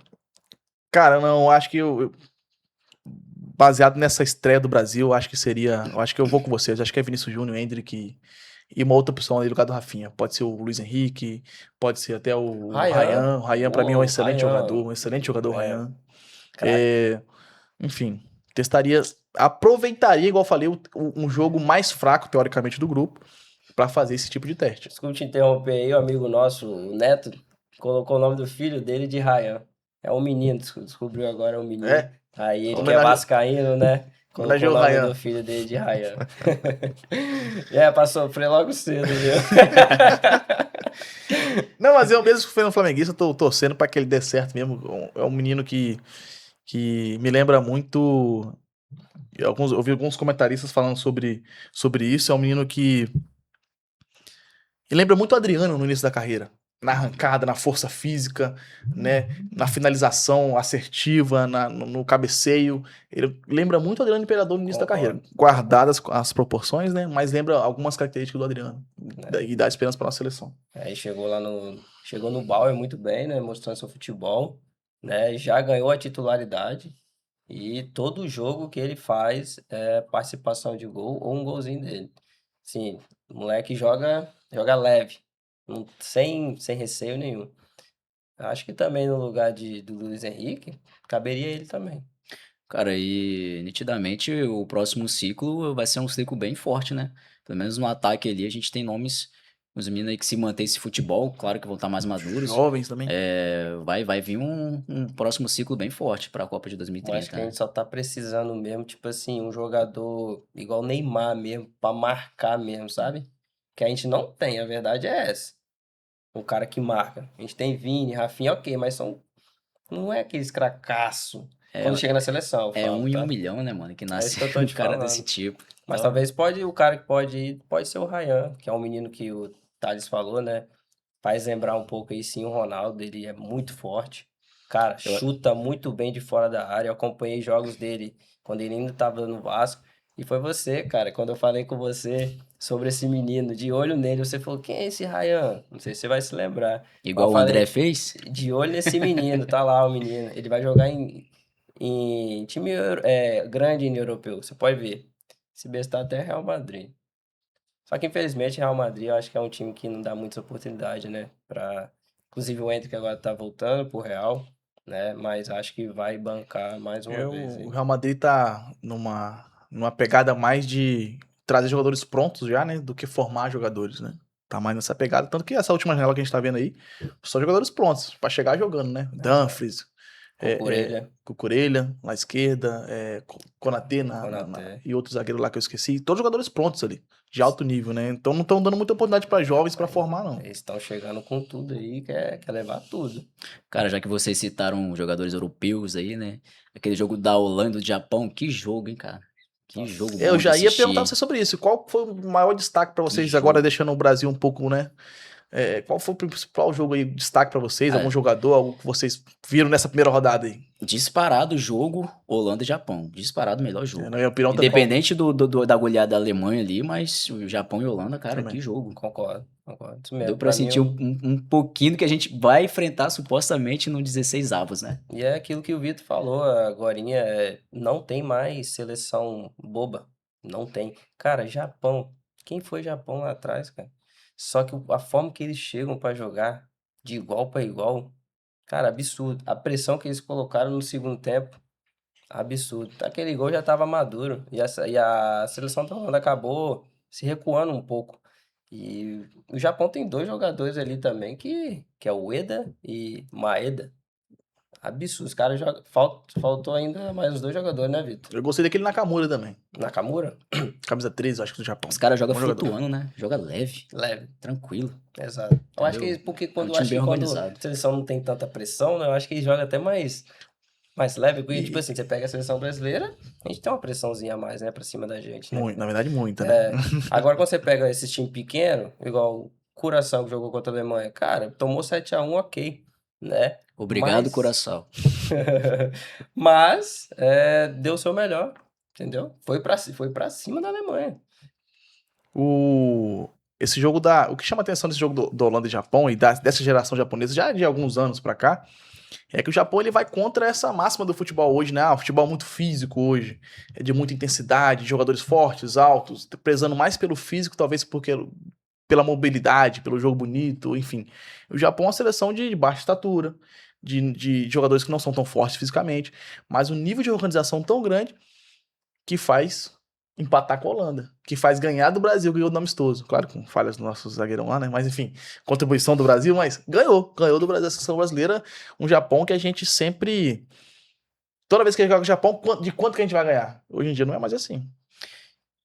Cara, não, eu acho que baseado nessa estreia do Brasil, eu acho que eu vou com vocês. Acho que é Vinícius Júnior, Hendrick e uma outra opção ali no lugar do Rafinha. Pode ser o Luiz Henrique, pode ser até o Ryan. O Ryan pra mim é um excelente jogador, o Ryan. Enfim, aproveitaria, igual eu falei, um jogo mais fraco, teoricamente, do grupo, pra fazer esse tipo de teste. Desculpa te interromper aí, o amigo nosso, o Neto, colocou o nome do filho dele de Ryan. É um menino, descobriu agora, é um menino. É. Aí ele que é Homenagem- vascaíno, né? Colocou homenagem o ao nome Ryan. do filho dele de Ryan. Pra sofrer logo cedo, viu? Não, mas eu mesmo que fui no flamenguista, tô torcendo pra que ele dê certo mesmo. É um menino que me lembra muito. Eu vi alguns comentaristas falando sobre isso. É um menino que. Ele lembra muito o Adriano no início da carreira. Na arrancada, na força física, né? Na finalização assertiva, no cabeceio. Ele lembra muito o Adriano Imperador no início da Concordo. carreira. Guardadas as proporções, né? Mas lembra algumas características do Adriano. E dá esperança pra nossa seleção. Aí chegou no Bauer muito bem, né? Mostrando seu futebol, né? Já ganhou a titularidade e todo jogo que ele faz é participação de gol ou um golzinho dele. Sim, o moleque joga leve, sem receio nenhum. Acho que também no lugar do Luiz Henrique, caberia ele também. Cara, e nitidamente o próximo ciclo vai ser um ciclo bem forte, né? Pelo menos no ataque ali a gente tem nomes, os meninos aí que se mantém esse futebol, claro que vão estar mais maduros. Jovens também. Vai vir um próximo ciclo bem forte para a Copa de Eu acho 2030. que a né? gente só tá precisando mesmo, tipo assim, um jogador igual o Neymar mesmo, pra marcar mesmo, sabe? Que a gente não tem, a verdade é essa. Um cara que marca. A gente tem Vini, Rafinha, ok, mas não é aqueles cracaço quando chega na seleção, eu É falo, 1 em tá? 1 milhão, né, mano? Que nasce isso que eu tô um te cara falando. desse tipo. Mas Então, talvez o cara que pode ir, pode ser o Ryan, que é um menino que o Thales falou, né? Faz lembrar um pouco aí sim o Ronaldo, ele é muito forte. Cara, chuta muito bem de fora da área. Eu acompanhei jogos dele quando ele ainda estava no Vasco. E foi você, cara, quando eu falei com você sobre esse menino, de olho nele, você falou, quem é esse Ryan? Não sei se você vai se lembrar. igual Eu o André falei, fez, de olho nesse menino, tá lá o menino. Ele vai jogar em time grande em europeu, você pode ver. Esse besta até Real Madrid. Só que infelizmente Real Madrid eu acho que é um time que não dá muita oportunidade, né? Inclusive o Endrick agora tá voltando pro Real, né? Mas acho que vai bancar mais uma vez. O Hein? Real Madrid tá numa pegada mais de trazer jogadores prontos já, né? Do que formar jogadores, né? Tá mais nessa pegada. Tanto que essa última janela que a gente tá vendo aí, só jogadores prontos, pra chegar jogando, né? Dumfries, Cucurella, na esquerda, Konaté Konaté. e outro zagueiro lá que eu esqueci. Todos jogadores prontos ali, de alto nível, né? Então não estão dando muita oportunidade pra jovens pra formar, não. Eles estão chegando com tudo aí, quer levar tudo. cara, já que vocês citaram jogadores europeus aí, né? Aquele jogo da Holanda e do Japão, que jogo, hein, cara? Que jogo Eu bom de já ia assistir. perguntar pra você sobre isso. Qual foi o maior destaque pra vocês jogo. agora, deixando o Brasil um pouco, né? Qual foi o principal jogo aí, destaque pra vocês? Ah, Algum jogador, algo que vocês viram nessa primeira rodada aí? Disparado o jogo Holanda e Japão. Disparado o melhor jogo. Na minha opinião também. Independente da goleada da Alemanha ali, mas o Japão e Holanda, cara, Também. que jogo. Concordo. Isso mesmo. Deu pra Pra mim, sentir um pouquinho do que a gente vai enfrentar supostamente no 16 avos, né? E é aquilo que o Vitor falou agorinha, não tem mais seleção boba. Não tem. Cara, Japão. Quem foi Japão lá atrás, cara? Só que a forma que eles chegam pra jogar, de igual pra igual, cara, absurdo. A pressão que eles colocaram no segundo tempo, absurdo. Aquele gol já tava maduro. E a seleção da Holanda acabou se recuando um pouco. E o Japão tem dois jogadores ali também, que é o Ueda e Maeda. Absurdo. Os caras jogam. Faltou ainda mais os dois jogadores, né, Vitor? Eu gostei daquele Nakamura também. Nakamura? Camisa 13, acho que do Japão. Os caras jogam Bom jogador. flutuando, né? Joga leve, Leve. tranquilo. Exato. Eu acho Entendeu? que porque É um quando, time acho bem que quando organizado. a seleção não tem tanta pressão, né? Eu acho que eles jogam até mais leve. Porque, E- tipo assim, você pega a seleção brasileira, a gente tem uma pressãozinha a mais, né, pra cima da gente, né? Muito, na verdade, muita, né? Agora, quando você pega esse time pequeno, igual o Curaçao que jogou contra a Alemanha, cara, tomou 7-1, ok, né? Obrigado, Mas- Curaçao. Mas deu o seu melhor, entendeu? Foi pra cima da Alemanha. Esse jogo o que chama a atenção desse jogo do Holanda e Japão e dessa geração japonesa já de alguns anos pra cá é que o Japão ele vai contra essa máxima do futebol hoje, né? O futebol é muito físico hoje, é de muita intensidade, jogadores fortes, altos, prezando mais pelo físico, talvez porque pela mobilidade, pelo jogo bonito, enfim. O Japão é uma seleção de baixa estatura, de jogadores que não são tão fortes fisicamente, mas um nível de organização tão grande que faz empatar com a Holanda, que faz ganhar do Brasil, ganhou do amistoso. Claro, com falhas do nosso zagueirão lá, né? Mas enfim, contribuição do Brasil, mas ganhou do Brasil a seleção brasileira, um Japão que a gente sempre. Toda vez que a gente joga com o Japão, de quanto que a gente vai ganhar? Hoje em dia não é mais assim.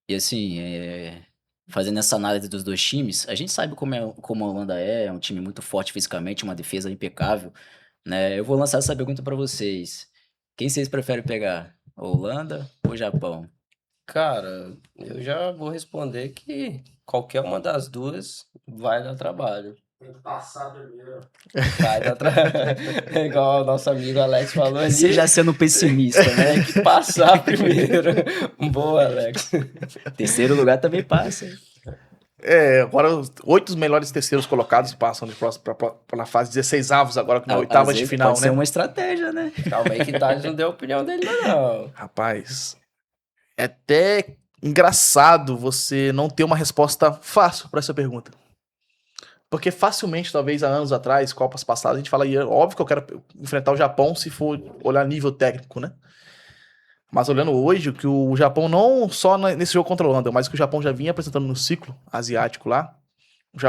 E assim, fazendo essa análise dos dois times, a gente sabe como a Holanda é um time muito forte fisicamente, uma defesa impecável, né? Eu vou lançar essa pergunta pra vocês. Quem vocês preferem pegar? A Holanda ou Japão? Cara, eu já vou responder que qualquer uma das duas vai dar trabalho. Tem que passar primeiro. Vai dar trabalho. Igual o nosso amigo Alex falou ali. Você já sendo pessimista, né? Tem que passar primeiro. Boa, Alex. Terceiro lugar também passa. Agora os 8 melhores terceiros colocados passam para fase 16 avos, agora que na oitava Às de vezes final, pode né? ser uma estratégia, né? Calma aí que Thales não deu a opinião dele, não. Rapaz, é até engraçado você não ter uma resposta fácil para essa pergunta. Porque facilmente, talvez há anos atrás, Copas passadas, a gente fala, óbvio que eu quero enfrentar o Japão se for olhar nível técnico, né? Mas olhando hoje, que o Japão não só nesse jogo contra a Holanda, mas que o Japão já vinha apresentando no ciclo asiático lá,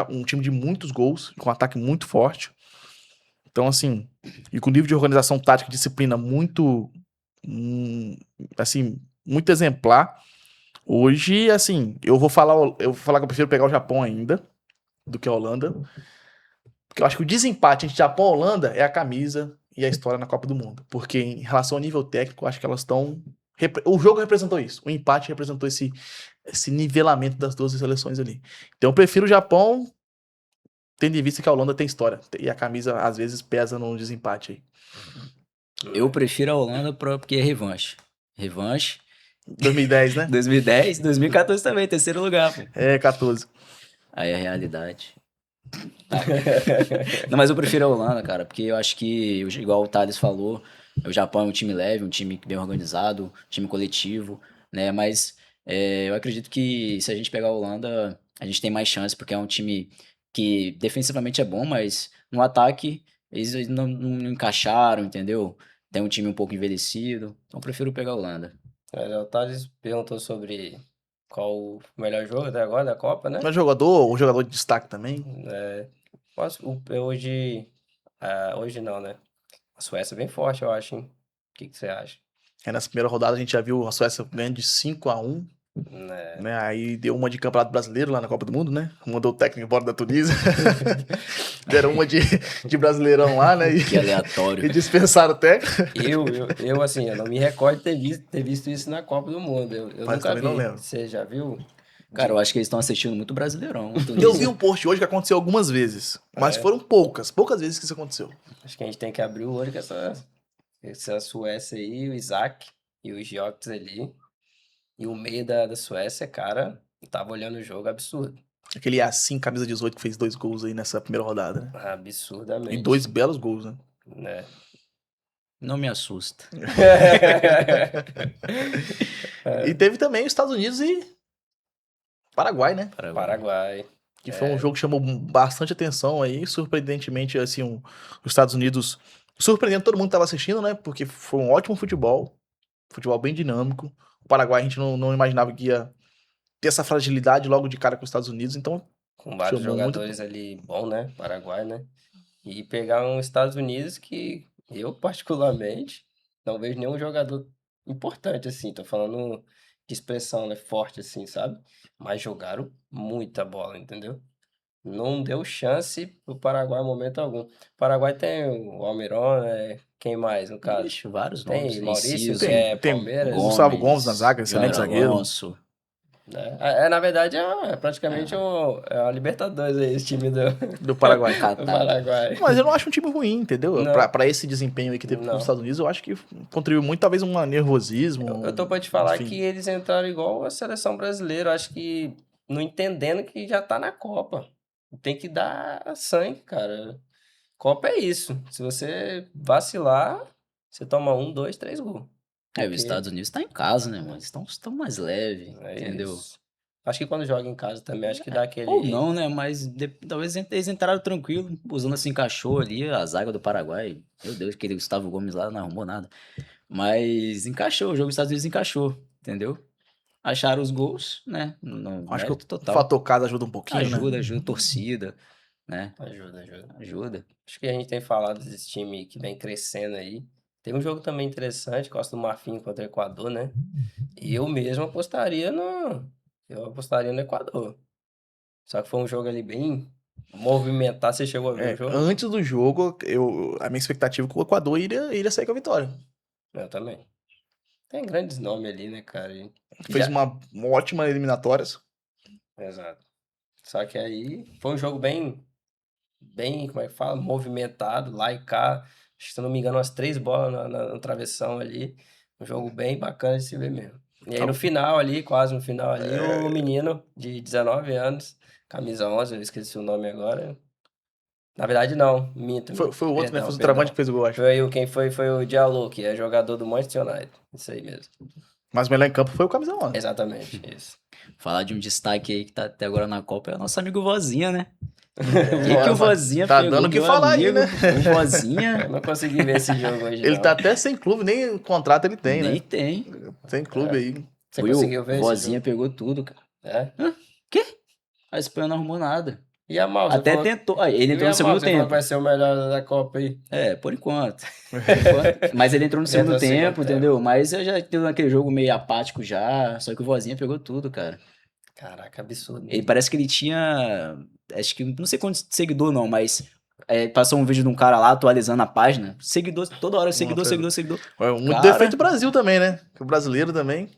um time de muitos gols, com um ataque muito forte. Então, assim, e com nível de organização tática e disciplina muito, assim, muito exemplar. Hoje, assim, eu vou falar que eu prefiro pegar o Japão ainda do que a Holanda. Porque eu acho que o desempate entre Japão e Holanda é a camisa e a história na Copa do Mundo. Porque em relação ao nível técnico, eu acho que elas estão... O jogo representou isso. O empate representou esse nivelamento das duas seleções ali. Então eu prefiro o Japão, tendo em vista que a Holanda tem história. E a camisa, às vezes, pesa num desempate aí. Eu prefiro a Holanda porque é revanche. Revanche. 2010, né? 2010, 2014 também, terceiro lugar, pô. 14. Aí é a realidade. Não, mas eu prefiro a Holanda, cara, porque eu acho que, igual o Thales falou, o Japão é um time leve, um time bem organizado, um time coletivo, né? Mas eu acredito que se a gente pegar a Holanda, a gente tem mais chance, porque é um time que defensivamente é bom, mas no ataque eles não encaixaram, entendeu? Tem um time um pouco envelhecido, então eu prefiro pegar a Holanda. O Thales perguntou sobre qual o melhor jogo até agora da Copa, né? Mas jogador de destaque também. Hoje não, né? A Suécia é bem forte, eu acho, hein? O que você acha? Nessa primeira rodada a gente já viu a Suécia ganhando de 5-1 Né? né? Aí deu uma de Campeonato Brasileiro lá na Copa do Mundo, né? Mandou o técnico embora da Tunísia. Deram uma de Brasileirão lá, né? Que aleatório. E dispensaram o técnico. Assim, eu não me recordo de ter visto isso na Copa do Mundo. Eu Mas nunca também não vi. lembro. Você já viu? Cara, eu acho que eles estão assistindo muito Brasileirão. Eu vi um post hoje que aconteceu algumas vezes, mas É. foram poucas vezes que isso aconteceu. Acho que a gente tem que abrir o olho com essa Suécia aí, o Isaac e o Giotes ali. E o meio da Suécia, cara, eu tava olhando o jogo absurdo. Aquele Yassin, camisa 18, que fez 2 gols aí nessa primeira rodada, né? E Absurdamente. 2 belos gols, né? Né? Não me assusta. E teve também os Estados Unidos e Paraguai, né? Paraguai. Que foi um jogo que chamou bastante atenção aí, surpreendentemente, assim, os Estados Unidos surpreendendo todo mundo que tava assistindo, né? Porque foi um ótimo futebol bem dinâmico. O Paraguai a gente não imaginava que ia ter essa fragilidade logo de cara com os Estados Unidos, então Com vários chamou muito. jogadores ali bom, né? Paraguai, né? E pegar uns Estados Unidos que eu, particularmente, não vejo nenhum jogador importante, assim. Tô falando de expressão, né? Forte, assim, sabe? Mas jogaram muita bola, entendeu? Não deu chance pro Paraguai em momento algum. O Paraguai tem o Almiron, né? Quem mais, no caso? Ixi, vários Tem nomes. Maurício, que Inciso, é Tem Palmeiras, Gustavo Gomes na zaga, Júnior excelente zagueiro. Alonso. né? Na verdade, é praticamente a Libertadores aí, esse time Do Paraguai. do Catar. Paraguai. Mas eu não acho um time ruim, entendeu? Não. Pra esse desempenho aí que teve com Não. os Estados Unidos, eu acho que contribuiu muito, talvez um nervosismo. Eu tô pra te falar enfim. que eles entraram igual a seleção brasileira. Eu acho que não entendendo que já tá na Copa. Tem que dar sangue, cara. Copa é isso. Se você vacilar, você toma 1, 2, 3 gols. É, os Porque Estados Unidos tá em casa, né, mano? Estão mais leve, é entendeu? isso. Acho que quando joga em casa também, acho que dá aquele. Ou não, né? Mas talvez eles entraram tranquilo. O Zona se encaixou ali, a zaga do Paraguai. Meu Deus, aquele Gustavo Gomes lá não arrumou nada. Mas encaixou, o jogo dos Estados Unidos encaixou, entendeu? Acharam os gols, né? No Acho que mérito o total. fator casa ajuda um pouquinho, né? Ajuda, torcida, né? Ajuda. Ajuda. Acho que a gente tem falado desse time que vem crescendo aí. Tem um jogo também interessante, Costa do Marfim contra o Equador, né? E eu mesmo apostaria no. Eu apostaria no Equador. Só que foi um jogo ali bem movimentado. Você chegou a ver o jogo? Antes do jogo, a minha expectativa é que o Equador iria sair com a vitória. Eu também. Tem grandes nomes ali, né, cara? Fez Já- uma ótima eliminatórias. Exato. Só que aí foi um jogo bem, como é que fala? Movimentado, lá e cá. Acho que, se eu não me engano, umas 3 bolas no travessão ali. Um jogo bem bacana de se ver mesmo. E aí no final ali, quase no final ali, o menino de 19 anos, camisa 11, eu esqueci o nome agora. Na verdade não, minto. Foi o outro, né? Perdão, Foi o Travante que perdão. fez o gol, acho. Quem foi o Diallo, que é jogador do Manchester United. Isso aí mesmo. Mas o melhor em campo foi o camisa 11. Exatamente, isso. Falar de um destaque aí que tá até agora na Copa é o nosso amigo Vozinha, né? O Nossa, que o Vozinha tá pegou, dando o que meu falar aí, amigo? né? O Vozinha Eu não consegui ver esse jogo hoje, Ele não. tá até sem clube, nem contrato ele tem, nem né? tem. Sem clube aí. Você Foi conseguiu o ver esse Vozinha jogo? pegou tudo, cara. É? Quê? A Espanha não arrumou nada. E a Mal, você Até falou... tentou. Ah, ele E entrou a no segundo Mal, você falou que tempo. vai ser o melhor da Copa aí. É, por enquanto. Por enquanto. Mas ele entrou no Ele entrou segundo no segundo tempo, tempo. entendeu? Mas eu já teve naquele jogo meio apático já. Só que o Vozinha pegou tudo, cara. Caraca, absurdo. Ele parece que ele tinha. Acho que. Não sei quantos seguidor, não, mas. Passou um vídeo de um cara lá atualizando a página. Seguidor, toda hora, seguidor. Muito Cara. defeito do Brasil também, né? Que o brasileiro também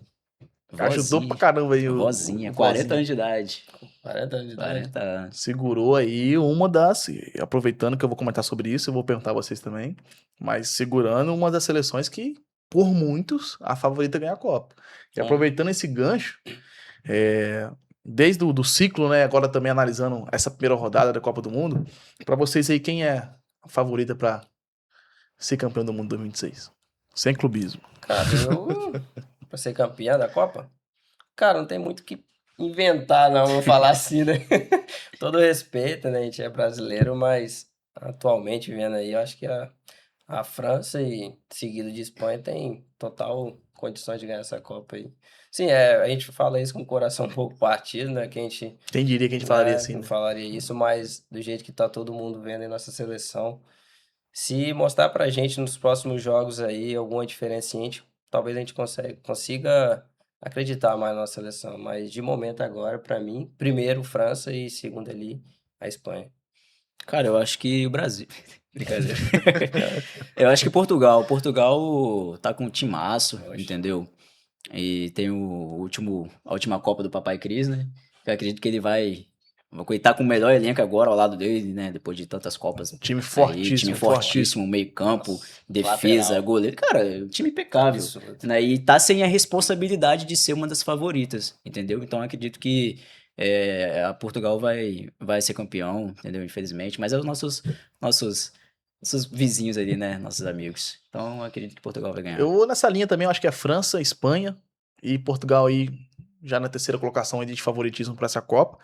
ajudou pra caramba aí. Vozinha, o 40 Vozinha. anos de idade. 40 anos de idade. 40 anos. Segurou aí uma das. Aproveitando que eu vou comentar sobre isso, eu vou perguntar a vocês também. Mas segurando uma das seleções que, por muitos, a favorita ganha a Copa. E aproveitando esse gancho, desde o do ciclo, né? Agora também analisando essa primeira rodada da Copa do Mundo, pra vocês aí, quem é a favorita pra ser campeão do mundo 2026? Sem clubismo. Cara, pra ser campeão da Copa? Cara, não tem muito o que inventar, não, vou falar assim, né? Todo respeito, né? A gente é brasileiro, mas atualmente, vendo aí, eu acho que a França e seguido de Espanha tem total condições de ganhar essa Copa aí. Sim, a gente fala isso com o coração um pouco partido, né? Que a gente Quem diria que a gente falaria né, assim, não né? falaria isso, mas do jeito que tá todo mundo vendo em nossa seleção, se mostrar pra gente nos próximos jogos aí alguma diferença, talvez a gente consiga acreditar mais na nossa seleção. Mas de momento agora, para mim, primeiro França e segundo ali a Espanha. Cara, eu acho que o Brasil. Brincadeira. Eu acho que Portugal. Portugal tá com um timaço, entendeu? E tem a última Copa do Papai Cris, né? Eu acredito que ele vai tá com o melhor elenco agora ao lado dele, né? Depois de tantas Copas. Time Aí, fortíssimo, time fortíssimo, meio campo, Nossa, defesa, lateral. goleiro. Cara, é um time impecável. Absurdo. Né? E tá sem a responsabilidade de ser uma das favoritas, entendeu? Então eu acredito que a Portugal vai ser campeão, entendeu? Infelizmente. Mas é os nossos vizinhos ali, né? Nossos amigos. Então eu acredito que Portugal vai ganhar. Eu vou nessa linha também, eu acho que é França, Espanha e Portugal aí já na terceira colocação aí de favoritismo para essa Copa.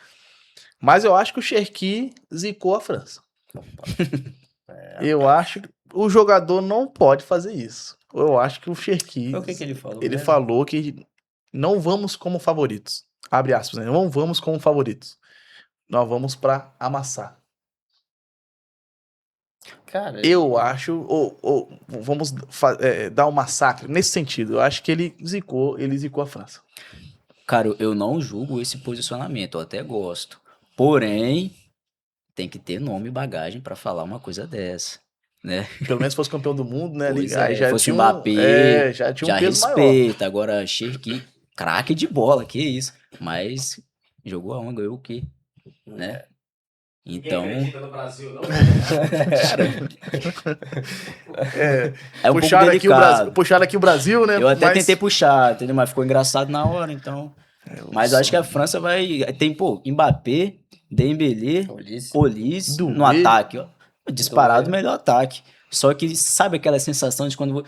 Mas eu acho que o Cherki zicou a França. Eu acho que o jogador não pode fazer isso. Eu acho que o Cherki... O que ele falou? Ele mesmo? falou que não vamos como favoritos. Abre aspas, né? Não vamos como favoritos. Nós vamos para amassar. Cara, Eu acho... vamos dar um massacre nesse sentido. Eu acho que ele zicou a França. Cara, eu não julgo esse posicionamento, eu até gosto. Porém, tem que ter nome e bagagem pra falar uma coisa dessa, né? Pelo menos se fosse campeão do mundo, né? Pois Aí é, já fosse tinha o Mbappé, já tinha já um peso maior. respeita. Agora, Cherki, craque de bola, que isso. Mas jogou aonde, ganhou o quê? Né? Então, Ninguém acredita no Brasil, não? é um pouco Puxaram aqui, delicado. puxaram aqui o Brasil, né? Eu até Mas- tentei puxar, entendeu? Mas ficou engraçado na hora, então. Mas eu acho que a França vai. Tem, pô, Mbappé, Dembélé, Ulisses. Olise no Doué. ataque, ó. Disparado o Doué. melhor ataque. Só que sabe aquela sensação de quando.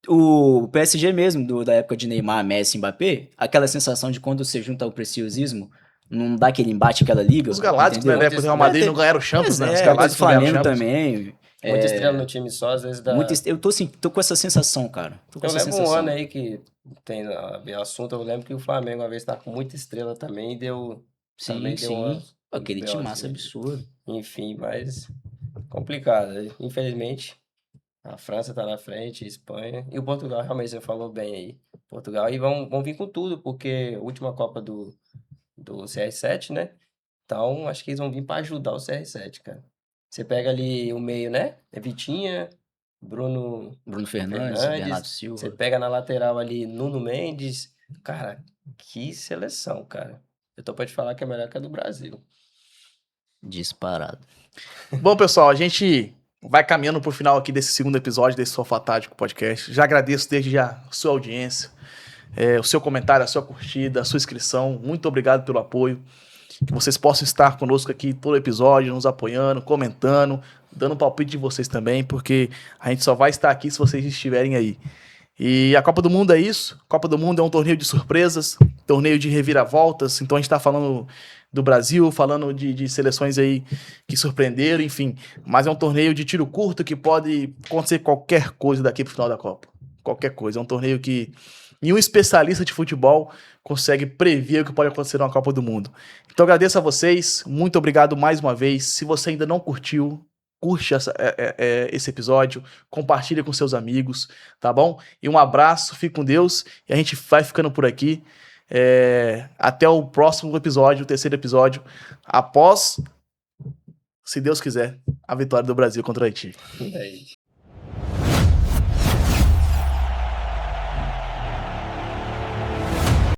O PSG mesmo, da época de Neymar, Messi, Mbappé, aquela sensação de quando você junta o preciosismo, não dá aquele embate, aquela liga. Os Galácticos, né? entendeu? Da época do Real Madrid não ganharam o Champions, Pois né? Os é, o Galácticos não ganharam o Flamengo Champions. também. Muita estrela no time só, às vezes dá. Tô com essa sensação, cara. Tô com Eu essa lembro sensação. um ano aí que tem a ver assunto, eu lembro que o Flamengo uma vez tá com muita estrela também e deu. Sim, também deu sim. Aquele BOzinho. timaço absurdo. Enfim, mas complicado. Infelizmente, a França tá na frente, a Espanha. E o Portugal, realmente, você falou bem aí. Portugal, e vão vir com tudo, porque a última Copa do CR7, né? Então, acho que eles vão vir para ajudar o CR7, cara. Você pega ali o meio, né? É Vitinha, Bruno Fernandes, Bernardo Silva. Você pega na lateral ali Nuno Mendes. Cara, que seleção, cara. Eu tô pra te falar que é melhor que a do Brasil. Disparado. Bom, pessoal, a gente vai caminhando pro final aqui desse segundo episódio desse Sofá Tático Podcast. Já agradeço desde já a sua audiência, o seu comentário, a sua curtida, a sua inscrição. Muito obrigado pelo apoio. Que vocês possam estar conosco aqui todo episódio, nos apoiando, comentando, dando palpite de vocês também, porque a gente só vai estar aqui se vocês estiverem aí. E a Copa do Mundo é isso. A Copa do Mundo é um torneio de surpresas, torneio de reviravoltas. Então a gente tá falando do Brasil, falando de seleções aí que surpreenderam, enfim. Mas é um torneio de tiro curto que pode acontecer qualquer coisa daqui pro final da Copa. Qualquer coisa. É um torneio que nenhum especialista de futebol consegue prever o que pode acontecer na Copa do Mundo. Então agradeço a vocês. Muito obrigado mais uma vez. Se você ainda não curtiu, curte esse episódio, compartilha com seus amigos, tá bom? E um abraço, fique com Deus, e a gente vai ficando por aqui. Até o próximo episódio, o terceiro episódio, após, se Deus quiser, a vitória do Brasil contra o Haiti. E aí?